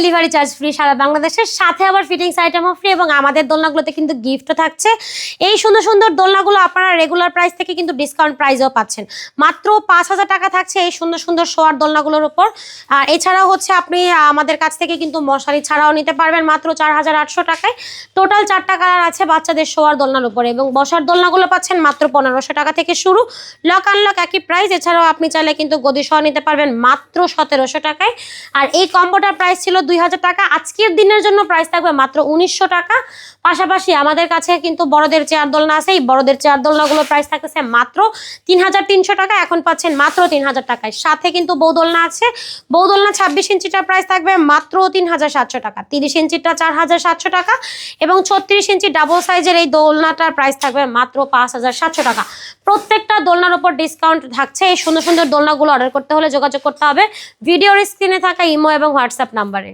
Delivery charge free সারা বাংলাদেশের সাথে আবার ফিটিংস আইটেমও ফ্রি এবং আমাদের দোলনাগুলোতে কিন্তু গিফটও থাকছে। এই সুন্দর সুন্দর দোলনাগুলো আপনারা রেগুলার প্রাইস থেকে কিন্তু ডিসকাউন্ট প্রাইসও পাচ্ছেন। মাত্র 5,000 টাকা থাকছে এই সুন্দর সুন্দর শোয়ার দোলনাগুলোর উপর। আর এছাড়াও হচ্ছে আপনি আমাদের কাছ থেকে কিন্তু মশারি ছাড়াও নিতে পারবেন মাত্র 4,800 টাকায়। টোটাল 4টা কালার আছে বাচ্চাদের শোয়ার দোলনার উপরে এবং বসার দোলনাগুলো পাচ্ছেন মাত্র 1,500 টাকা থেকে শুরু। লক আনলক একই প্রাইস। এছাড়াও আপনি চাইলে কিন্তু গদি সহ নিতে পারবেন মাত্র 1,700 টাকায়। আর এই কম্বোটার প্রাইস ছিল 2,000 টাকা, আজকের দিনের জন্য প্রাইস থাকবে মাত্র 1,900 টাকা। পাশাপাশি আমাদের কাছে কিন্তু বড়দের চেয়ার দোলনা আছে, এই বড়দের চেয়ার দোলনাগুলোর প্রাইস থাকতেছে মাত্র 3,300 টাকা, এখন পাচ্ছেন মাত্র 3,000 টাকায়। সাথে কিন্তু বউ দোলনা আছে, বউ দোলনা 26 ইঞ্চিটার প্রাইস থাকবে মাত্র 3,700 টাকা, 30 ইঞ্চিটা 4,700 টাকা এবং 36 ইঞ্চি ডাবল সাইজের এই দোলনাটার প্রাইস থাকবে মাত্র 5,700 টাকা। প্রত্যেকটা দোলনার উপর ডিসকাউন্ট থাকছে। এই সুন্দর সুন্দর দোলনাগুলো অর্ডার করতে হলে যোগাযোগ করতে হবে ভিডিওর স্ক্রিনে থাকা ইমো এবং হোয়াটসঅ্যাপ নাম্বারে।